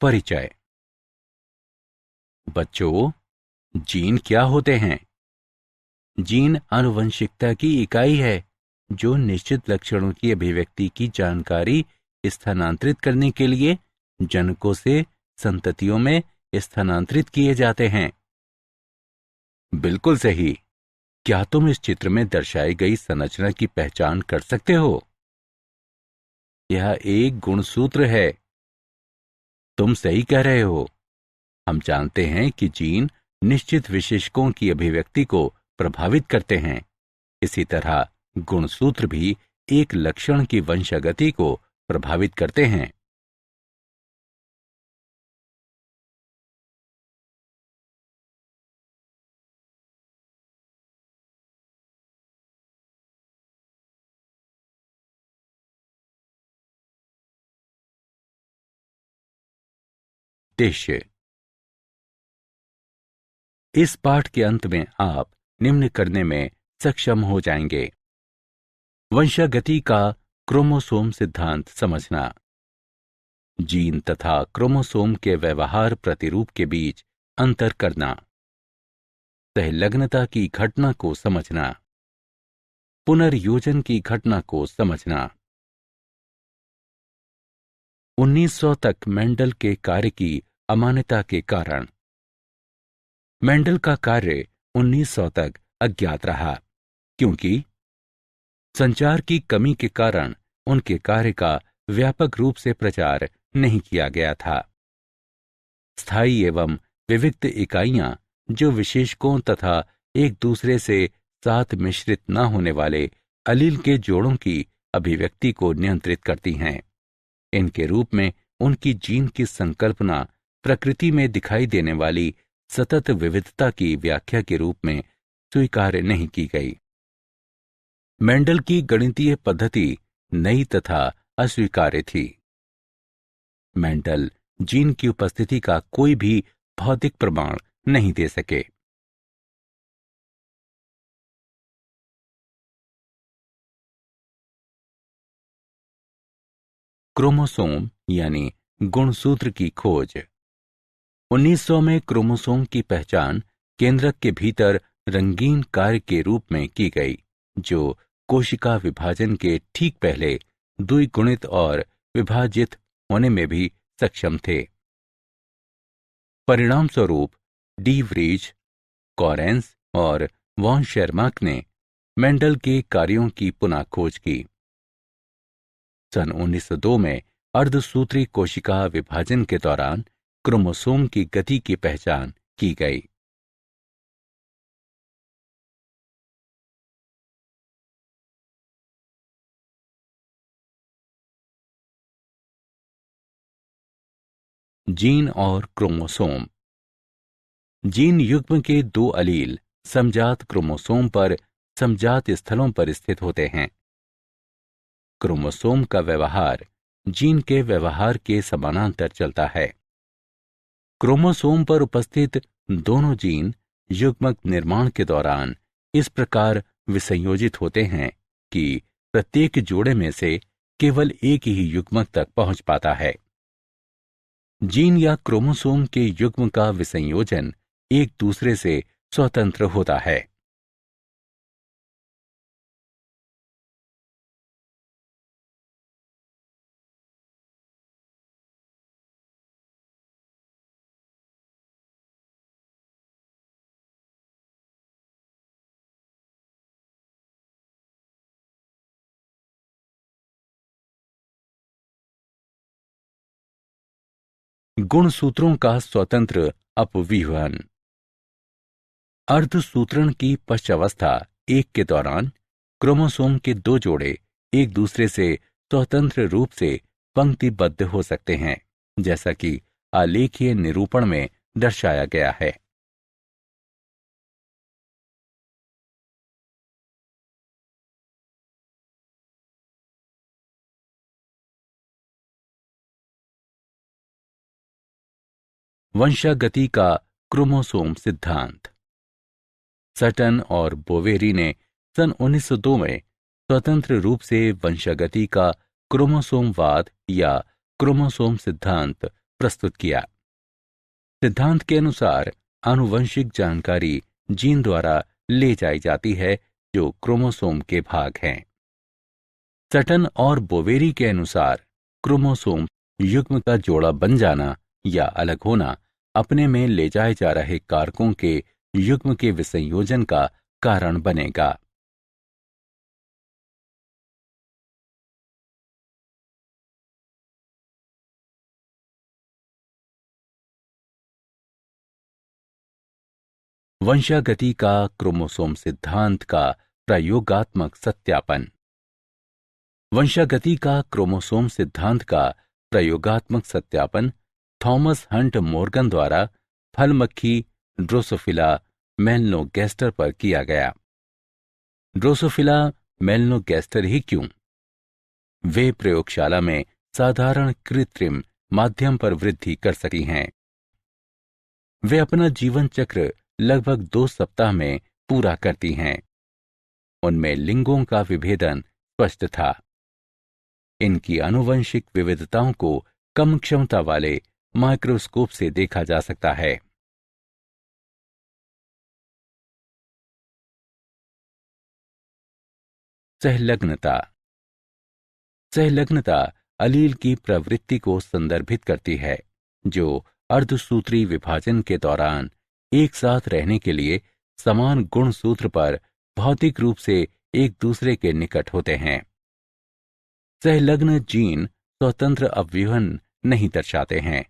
परिचय। बच्चों, जीन क्या होते हैं? जीन आनुवंशिकता की इकाई है जो निश्चित लक्षणों की अभिव्यक्ति की जानकारी स्थानांतरित करने के लिए जनकों से संततियों में स्थानांतरित किए जाते हैं। बिल्कुल सही। क्या तुम इस चित्र में दर्शाई गई संरचना की पहचान कर सकते हो? यह एक गुणसूत्र है। तुम सही कह रहे हो। हम जानते हैं कि जीन निश्चित विशेषकों की अभिव्यक्ति को प्रभावित करते हैं। इसी तरह गुणसूत्र भी एक लक्षण की वंशागति को प्रभावित करते हैं। उद्देश्य। इस पाठ के अंत में आप निम्न करने में सक्षम हो जाएंगे। वंशागति का क्रोमोसोम सिद्धांत समझना, जीन तथा क्रोमोसोम के व्यवहार प्रतिरूप के बीच अंतर करना, सहलग्नता की घटना को समझना, पुनर्योजन की घटना को समझना। 1900 तक मेंडल के कार्य की अमान्यता के कारण। मेंडल का कार्य 1900 तक अज्ञात रहा क्योंकि संचार की कमी के कारण उनके कार्य का व्यापक रूप से प्रचार नहीं किया गया था। स्थायी एवं विविक्त इकाइयां जो विशेषकों तथा एक दूसरे से साथ मिश्रित न होने वाले अलील के जोड़ों की अभिव्यक्ति को नियंत्रित करती हैं। इनके रूप में उनकी जीन की संकल्पना प्रकृति में दिखाई देने वाली सतत विविधता की व्याख्या के रूप में स्वीकार नहीं की गई। मेंडल की गणितीय पद्धति नई तथा अस्वीकार्य थी। मेंडल जीन की उपस्थिति का कोई भी भौतिक प्रमाण नहीं दे सके। क्रोमोसोम यानी गुणसूत्र की खोज। 1900 में क्रोमोसोम की पहचान केंद्रक के भीतर रंगीन कार्य के रूप में की गई जो कोशिका विभाजन के ठीक पहले द्विगुणित और विभाजित होने में भी सक्षम थे। परिणाम स्वरूप डी व्रीज, कॉरेंस और वॉन शेरमाक ने मेंडल के कार्यों की पुनः खोज की। सन 1902 में अर्धसूत्री कोशिका विभाजन के दौरान क्रोमोसोम की गति की पहचान की गई। जीन और क्रोमोसोम। जीन युग्म के दो अलील समजात क्रोमोसोम पर समजात स्थलों पर स्थित होते हैं। क्रोमोसोम का व्यवहार जीन के व्यवहार के समानांतर चलता है। क्रोमोसोम पर उपस्थित दोनों जीन युग्मक निर्माण के दौरान इस प्रकार विसंयोजित होते हैं कि प्रत्येक जोड़े में से केवल एक ही युग्मक तक पहुंच पाता है। जीन या क्रोमोसोम के युग्म का विसंयोजन एक दूसरे से स्वतंत्र होता है। गुणसूत्रों का स्वतंत्र अपव्यूहन। अर्धसूत्रण की पश्चावस्था एक के दौरान क्रोमोसोम के दो जोड़े एक दूसरे से स्वतंत्र रूप से पंक्तिबद्ध हो सकते हैं, जैसा कि आलेखीय निरूपण में दर्शाया गया है। वंशागति का क्रोमोसोम सिद्धांत। सटन और बोवेरी ने सन 1902 में स्वतंत्र रूप से वंशागति का क्रोमोसोमवाद या क्रोमोसोम सिद्धांत प्रस्तुत किया। सिद्धांत के अनुसार आनुवंशिक जानकारी जीन द्वारा ले जाई जाती है जो क्रोमोसोम के भाग हैं। सटन और बोवेरी के अनुसार क्रोमोसोम युग्म का जोड़ा बन जाना या अलग होना अपने में ले जाए जा रहे कारकों के युग्म के विसंयोजन का कारण बनेगा। वंशागति का क्रोमोसोम सिद्धांत का प्रयोगात्मक सत्यापन। वंशागति का क्रोमोसोम सिद्धांत का प्रयोगात्मक सत्यापन थॉमस हंट मॉर्गन द्वारा फल मक्खी ड्रोसोफिला मेलनोगैस्टर पर किया गया। ड्रोसोफिला मेलनोगैस्टर ही क्यों? वे प्रयोगशाला में साधारण कृत्रिम माध्यम पर वृद्धि कर सकी हैं। वे अपना जीवन चक्र लगभग 2 सप्ताह में पूरा करती हैं। उनमें लिंगों का विभेदन स्पष्ट था। इनकी आनुवंशिक विविधताओं को कम क्षमता वाले माइक्रोस्कोप से देखा जा सकता है। सहलग्नता। सहलग्नता अलील की प्रवृत्ति को संदर्भित करती है जो अर्धसूत्री विभाजन के दौरान एक साथ रहने के लिए समान गुणसूत्र पर भौतिक रूप से एक दूसरे के निकट होते हैं। सहलग्न जीन स्वतंत्र अवयवन नहीं दर्शाते हैं।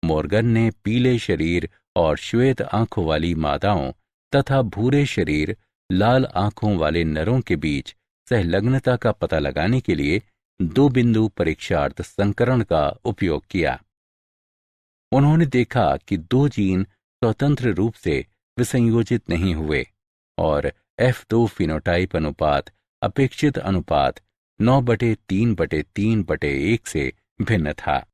मॉर्गन ने पीले शरीर और श्वेत आंखों वाली मादाओं तथा भूरे शरीर लाल आंखों वाले नरों के बीच सहलग्नता का पता लगाने के लिए 2 बिंदु परीक्षार्थ संकरण का उपयोग किया। उन्होंने देखा कि 2 जीन स्वतंत्र रूप से विसंयोजित नहीं हुए और F2 फिनोटाइप अनुपात अपेक्षित अनुपात 9:3:3:1 से भिन्न था।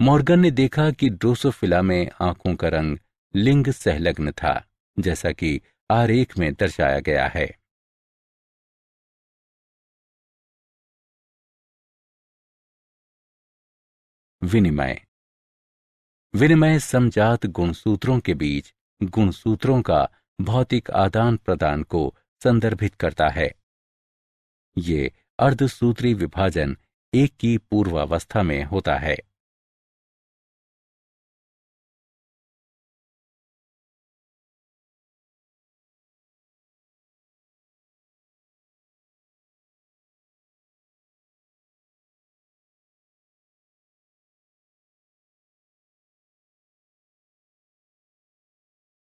मॉर्गन ने देखा कि ड्रोसोफिला में आंखों का रंग लिंग सहलग्न था, जैसा कि आरेख में दर्शाया गया है। विनिमय। विनिमय समजात गुणसूत्रों के बीच गुणसूत्रों का भौतिक आदान प्रदान को संदर्भित करता है। ये अर्धसूत्री विभाजन एक की पूर्वावस्था में होता है।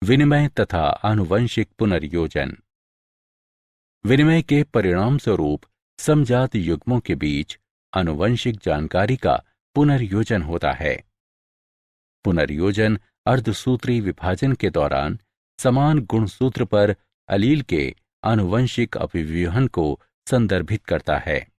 विनिमय तथा आनुवंशिक पुनर्योजन। विनिमय के परिणाम स्वरूप समजात युग्मों के बीच आनुवंशिक जानकारी का पुनर्योजन होता है। पुनर्योजन अर्धसूत्री विभाजन के दौरान समान गुणसूत्र पर अलील के आनुवंशिक अभिव्यूहन को संदर्भित करता है।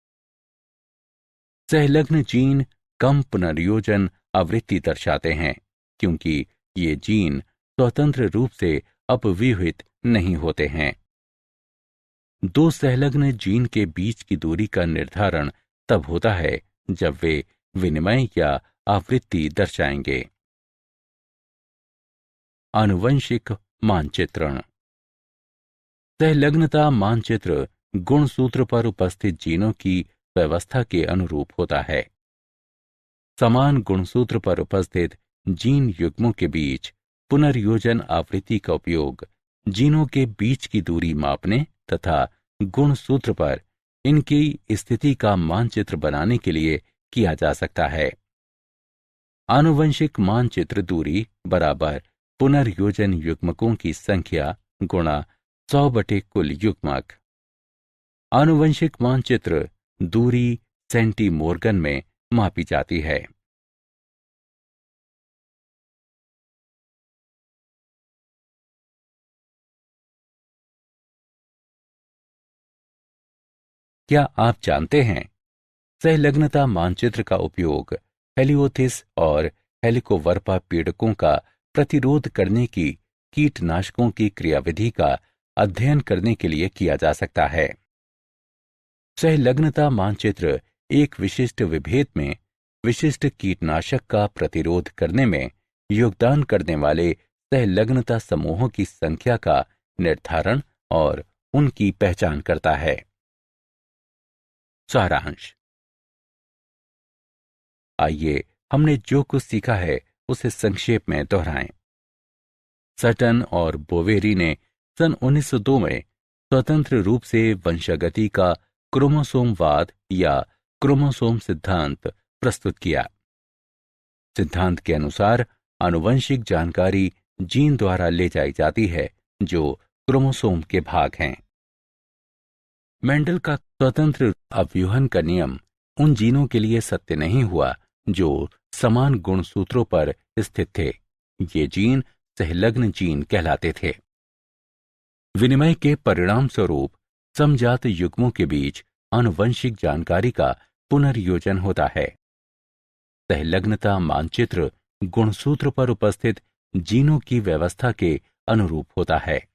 सहलग्न जीन कम पुनर्योजन आवृत्ति दर्शाते हैं क्योंकि ये जीन स्वतंत्र रूप से अपव्यूहित नहीं होते हैं। 2 सहलग्न जीन के बीच की दूरी का निर्धारण तब होता है जब वे विनिमय या आवृत्ति दर्शाएंगे। आनुवंशिक मानचित्रण। सहलग्नता मानचित्र गुणसूत्र पर उपस्थित जीनों की व्यवस्था के अनुरूप होता है। समान गुणसूत्र पर उपस्थित जीन युग्मों के बीच पुनर्योजन आवृत्ति का उपयोग जीनों के बीच की दूरी मापने तथा गुणसूत्र पर इनकी स्थिति का मानचित्र बनाने के लिए किया जा सकता है। आनुवंशिक मानचित्र दूरी बराबर पुनर्योजन युग्मकों की संख्या गुणा 100 बटे कुल युग्मक। आनुवंशिक मानचित्र दूरी सेंटीमोर्गन में मापी जाती है। क्या आप जानते हैं सहलग्नता मानचित्र का उपयोग हेलियोथिस और हेलिकोवर्पा पीड़कों का प्रतिरोध करने की कीटनाशकों की क्रियाविधि का अध्ययन करने के लिए किया जा सकता है। सहलग्नता मानचित्र एक विशिष्ट विभेद में विशिष्ट कीटनाशक का प्रतिरोध करने में योगदान करने वाले सहलग्नता समूहों की संख्या का निर्धारण और उनकी पहचान करता है। सारांश। आइए हमने जो कुछ सीखा है उसे संक्षेप में दोहराएं। सटन और बोवेरी ने सन 1902 में स्वतंत्र रूप से वंशागति का क्रोमोसोमवाद या क्रोमोसोम सिद्धांत प्रस्तुत किया। सिद्धांत के अनुसार आनुवंशिक जानकारी जीन द्वारा ले जाई जाती है जो क्रोमोसोम के भाग हैं। मेंडल का स्वतंत्र अवयूहन का नियम उन जीनों के लिए सत्य नहीं हुआ जो समान गुणसूत्रों पर स्थित थे। ये जीन सहलग्न जीन कहलाते थे। विनिमय के परिणाम स्वरूप समजात युग्मों के बीच आनुवंशिक जानकारी का पुनर्योजन होता है। सहलग्नता मानचित्र गुणसूत्र पर उपस्थित जीनों की व्यवस्था के अनुरूप होता है।